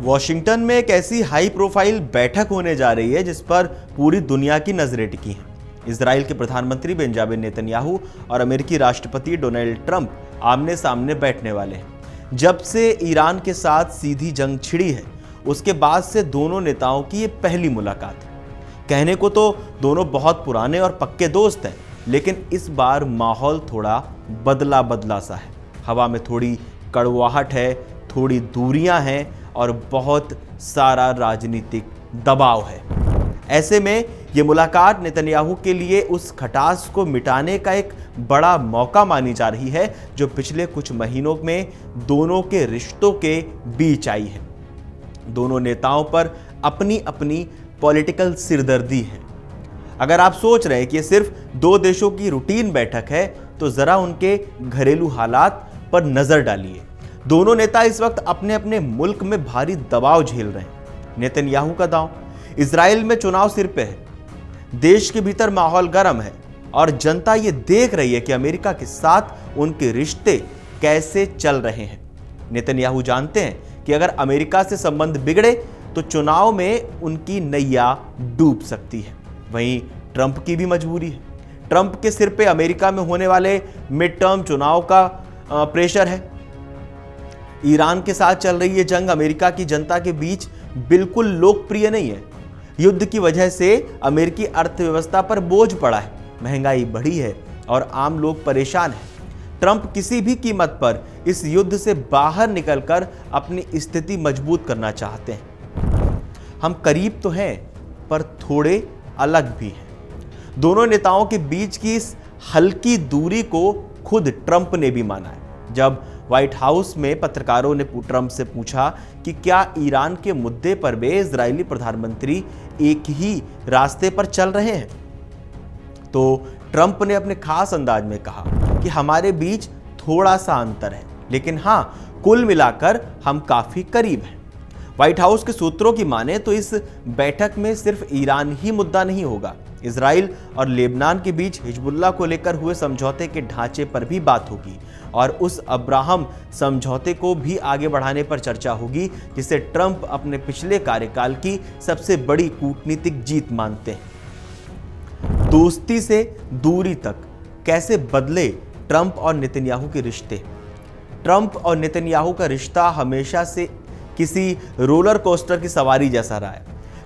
Washington में एक ऐसी हाई प्रोफाइल बैठक होने जा रही है जिस पर पूरी दुनिया की नजरें टिकी हैं। इजराइल के प्रधानमंत्री बेंजामिन नेतन्याहू और अमेरिकी राष्ट्रपति डोनाल्ड ट्रंप आमने सामने बैठने वाले हैं। जब से ईरान के साथ सीधी जंग छिड़ी है उसके बाद से दोनों नेताओं की ये पहली मुलाकात है। कहने को तो दोनों बहुत पुराने और पक्के दोस्त हैं, लेकिन इस बार माहौल थोड़ा बदला बदला सा है। हवा में थोड़ी कड़वाहट है, थोड़ी दूरियां हैं और बहुत सारा राजनीतिक दबाव है। ऐसे में ये मुलाकात नेतन्याहू के लिए उस खटास को मिटाने का एक बड़ा मौका मानी जा रही है जो पिछले कुछ महीनों में दोनों के रिश्तों के बीच आई है। दोनों नेताओं पर अपनी अपनी पॉलिटिकल सिरदर्दी है। अगर आप सोच रहे हैं कि ये सिर्फ दो देशों की रूटीन बैठक है तो जरा उनके घरेलू हालात पर नजर डालिए। दोनों नेता इस वक्त अपने अपने मुल्क में भारी दबाव झेल रहे हैं। नेतन्याहू का दांव, इजराइल में चुनाव सिर पे है, देश के भीतर माहौल गर्म है और जनता ये देख रही है कि अमेरिका के साथ उनके रिश्ते कैसे चल रहे हैं। नेतन्याहू जानते हैं कि अगर अमेरिका से संबंध बिगड़े तो चुनाव में उनकी नैया डूब सकती है। वहीं ट्रंप की भी मजबूरी है। ट्रंप के सिर पे अमेरिका में होने वाले मिड टर्म चुनाव का प्रेशर है। ईरान के साथ चल रही ये जंग अमेरिका की जनता के बीच बिल्कुल लोकप्रिय नहीं है। युद्ध की वजह से अमेरिकी अर्थव्यवस्था पर बोझ पड़ा है, महंगाई बढ़ी है और आम लोग परेशान हैं। ट्रंप किसी भी कीमत पर इस युद्ध से बाहर निकलकर अपनी स्थिति मजबूत करना चाहते हैं। हम करीब तो हैं पर थोड़े अलग भी हैं। दोनों नेताओं के बीच की इस हल्की दूरी को खुद ट्रंप ने भी माना है। जब व्हाइट हाउस में पत्रकारों ने ट्रंप से पूछा कि क्या ईरान के मुद्दे पर वे इजरायली प्रधानमंत्री एक ही रास्ते पर चल रहे हैं, तो ट्रंप ने अपने खास अंदाज में कहा कि हमारे बीच थोड़ा सा अंतर है, लेकिन हां, कुल मिलाकर हम काफी करीब हैं। व्हाइट हाउस के सूत्रों की माने तो इस बैठक में सिर्फ ईरान ही मुद्दा नहीं होगा। इजराइल और लेबनान के बीच हिजबुल्लाह को लेकर हुए समझौते के ढांचे पर भी बात होगी और उस अब्राहम समझौते को भी आगे बढ़ाने पर चर्चा होगी, जिसे ट्रंप अपने पिछले कार्यकाल की सबसे बड़ी कूटनीतिक जीत मानते हैं। दोस्ती से दूरी तक कैसे बदले ट्रंप और नेतन्याहू के रिश्ते। ट्रंप और नेतन्याहू का रिश्ता हमेशा से किसी रोलर कोस्टर की सवारी जैसा रहा है,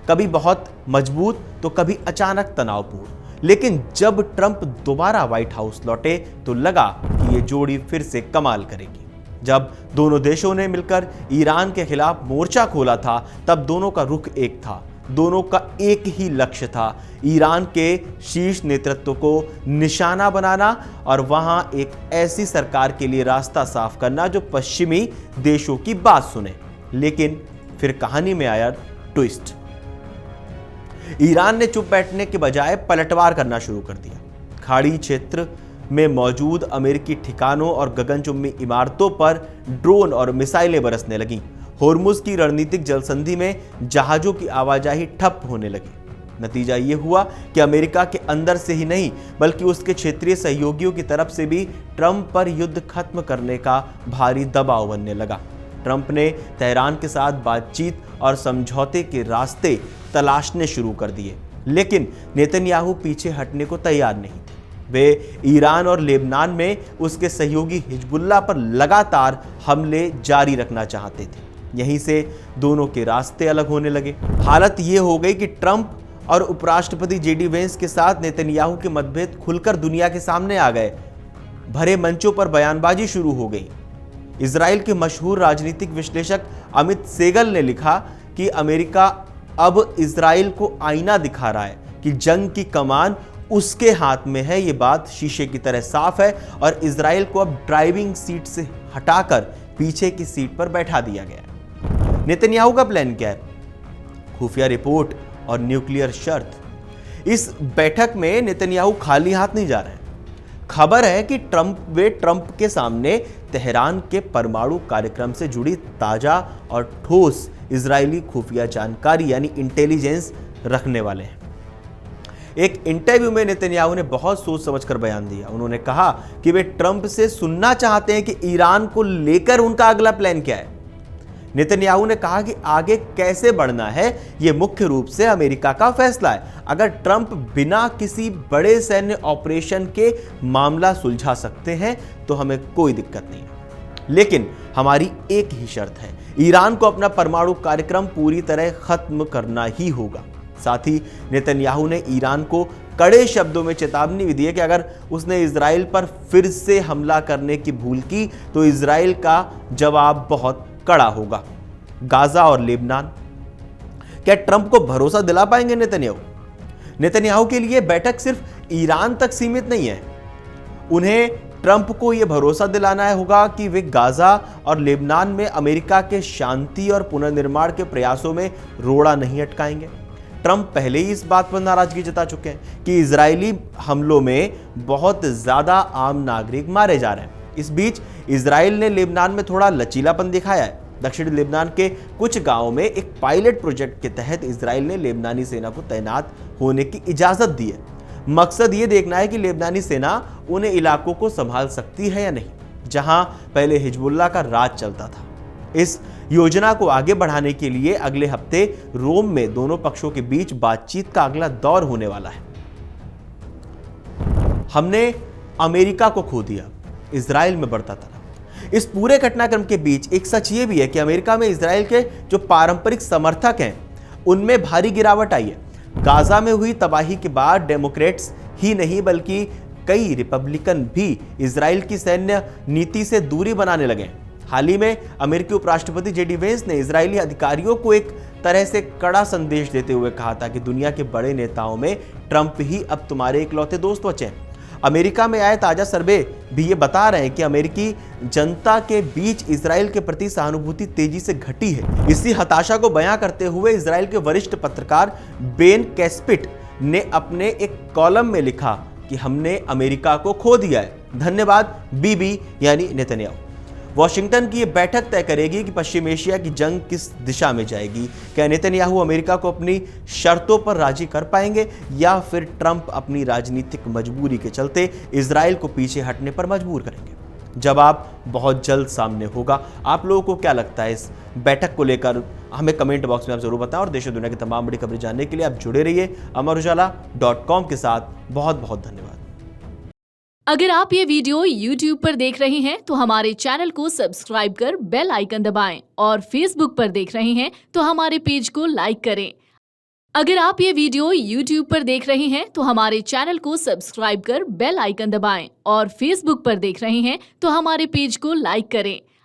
कभी बहुत मजबूत तो कभी अचानक तनावपूर्ण। लेकिन जब ट्रंप दोबारा व्हाइट हाउस लौटे तो लगा कि ये जोड़ी फिर से कमाल करेगी। जब दोनों देशों ने मिलकर ईरान के खिलाफ मोर्चा खोला था तब दोनों का रुख एक था, दोनों का एक ही लक्ष्य था, ईरान के शीर्ष नेतृत्व को निशाना बनाना और वहां एक ऐसी सरकार के लिए रास्ता साफ करना जो पश्चिमी देशों की बात सुने। लेकिन फिर कहानी में आया ट्विस्ट। ईरान ने चुप बैठने के बजाय पलटवार करना शुरू कर दिया। खाड़ी क्षेत्र में मौजूद अमेरिकी ठिकानों और गगनचुंबी इमारतों पर ड्रोन और मिसाइलें बरसने लगीं। होर्मुज की रणनीतिक जलसंधि में जहाजों की आवाजाही ठप होने लगी। नतीजा ये हुआ कि अमेरिका के अंदर से ही नहीं बल्कि उसके क्षेत्रीय सहयोगियों की तरफ से भी ट्रंप पर युद्ध खत्म करने का भारी दबाव बनने लगा। ट्रंप ने तेहरान के साथ बातचीत और समझौते के रास्ते तलाशने शुरू कर दिए, लेकिन नेतन्याहू पीछे हटने को तैयार नहीं थे। वे ईरान और लेबनान में उसके सहयोगी हिजबुल्लाह पर लगातार हमले जारी रखना चाहते थे। यहीं से दोनों के रास्ते अलग होने लगे। हालत ये हो गई कि ट्रंप और उपराष्ट्रपति जेडी वेंस के साथ नेतन्याहू के मतभेद खुलकर दुनिया के सामने आ गए। भरे मंचों पर बयानबाजी शुरू हो गई। इजराइल के मशहूर राजनीतिक विश्लेषक अमित सेगल ने लिखा कि अमेरिका अब इजराइल को आईना दिखा रहा है कि जंग की कमान उसके हाथ में है। ये बात शीशे की तरह साफ है और इजराइल को अब ड्राइविंग सीट से हटाकर पीछे की सीट पर बैठा दिया गया है। नेतन्याहू का प्लान क्या है? खुफिया रिपोर्ट और न्यूक्लियर शर्त। इस बैठक में नेतन्याहू खाली हाथ नहीं जा रहे हैं। खबर है कि ट्रंप के सामने तेहरान के परमाणु कार्यक्रम से जुड़ी ताजा और ठोस इजरायली खुफिया जानकारी यानी इंटेलिजेंस रखने वाले हैं। एक इंटरव्यू में नेतन्याहू ने बहुत सोच समझकर बयान दिया। उन्होंने कहा कि वे ट्रंप से सुनना चाहते हैं कि ईरान को लेकर उनका अगला प्लान क्या है। नेतन्याहू ने कहा कि आगे कैसे बढ़ना है यह मुख्य रूप से अमेरिका का फैसला है। अगर ट्रंप बिना किसी बड़े सैन्य ऑपरेशन के मामला सुलझा सकते हैं तो हमें कोई दिक्कत नहीं है, लेकिन हमारी एक ही शर्त है, ईरान को अपना परमाणु कार्यक्रम पूरी तरह खत्म करना ही होगा। साथ ही नेतन्याहू ने ईरान को कड़े शब्दों में चेतावनी भी दी है कि अगर उसने इजराइल पर फिर से हमला करने की भूल की तो इजराइल का जवाब बहुत कड़ा होगा। गाजा और लेबनान, क्या ट्रंप को भरोसा दिला पाएंगे नेतन्याहू? नेतन्याहू के लिए बैठक सिर्फ ईरान तक सीमित नहीं है, उन्हें ट्रंप को यह भरोसा दिलाना होगा कि वे गाजा और लेबनान में अमेरिका के शांति और पुनर्निर्माण के प्रयासों में रोड़ा नहीं अटकाएंगे। ट्रंप पहले ही इस बात पर नाराजगी जता चुके हैं कि इजरायली हमलों में बहुत ज्यादा आम नागरिक मारे जा रहे हैं। इस बीच इजराइल ने लेबनान में थोड़ा लचीलापन दिखाया है। दक्षिणी लेबनान के कुछ गांवों में एक पायलट प्रोजेक्ट के तहत इजराइल ने लेबनानी सेना को तैनात होने की इजाजत दी है। मकसद ये देखना है कि लेबनानी सेना उन इलाकों को संभाल सकती है या नहीं, जहां पहले हिजबुल्लाह का राज चलता था। इस योजना को आगे बढ़ाने के लिए अगले हफ्ते रोम में दोनों पक्षों के बीच बातचीत का अगला दौर होने वाला है। हमने अमेरिका को खो दिया, इजराइल में बढ़ता तनाव। इस पूरे घटनाक्रम के बीच एक सच ये भी है कि अमेरिका में इजराइल के जो पारंपरिक समर्थक हैं उनमें भारी गिरावट आई है। गाजा में हुई तबाही के बाद डेमोक्रेट्स ही नहीं बल्कि कई रिपब्लिकन भी इजराइल की सैन्य नीति से दूरी बनाने लगे। हाल ही में अमेरिकी उपराष्ट्रपति जेडी वेंस ने इजरायली अधिकारियों को एक तरह से कड़ा संदेश देते हुए कहा था कि दुनिया के बड़े नेताओं में ट्रंप ही अब तुम्हारे इकलौते दोस्त बचे हैं। अमेरिका में आए ताजा सर्वे भी ये बता रहे हैं कि अमेरिकी जनता के बीच इजराइल के प्रति सहानुभूति तेजी से घटी है। इसी हताशा को बयां करते हुए इजराइल के वरिष्ठ पत्रकार बेन कैस्पिट ने अपने एक कॉलम में लिखा कि हमने अमेरिका को खो दिया है, धन्यवाद बीबी यानी नेतन्याहू। वॉशिंगटन की यह बैठक तय करेगी कि पश्चिम एशिया की जंग किस दिशा में जाएगी। क्या नेतन्याहू अमेरिका को अपनी शर्तों पर राजी कर पाएंगे या फिर ट्रंप अपनी राजनीतिक मजबूरी के चलते इजराइल को पीछे हटने पर मजबूर करेंगे? जवाब बहुत जल्द सामने होगा। आप लोगों को क्या लगता है इस बैठक को लेकर? हमें कमेंट बॉक्स में आप जरूर बताएं और देश और दुनिया की तमाम बड़ी खबरें जानने के लिए आप जुड़े रहिए amarujala.com के साथ। बहुत बहुत धन्यवाद। अगर आप ये वीडियो YouTube पर देख रहे हैं तो हमारे चैनल को सब्सक्राइब कर बेल आइकन दबाएं और Facebook पर देख रहे हैं तो हमारे पेज को लाइक करें। अगर आप ये वीडियो YouTube पर देख रहे हैं तो हमारे चैनल को सब्सक्राइब कर बेल आइकन दबाएं और Facebook पर देख रहे हैं तो हमारे पेज को लाइक करें।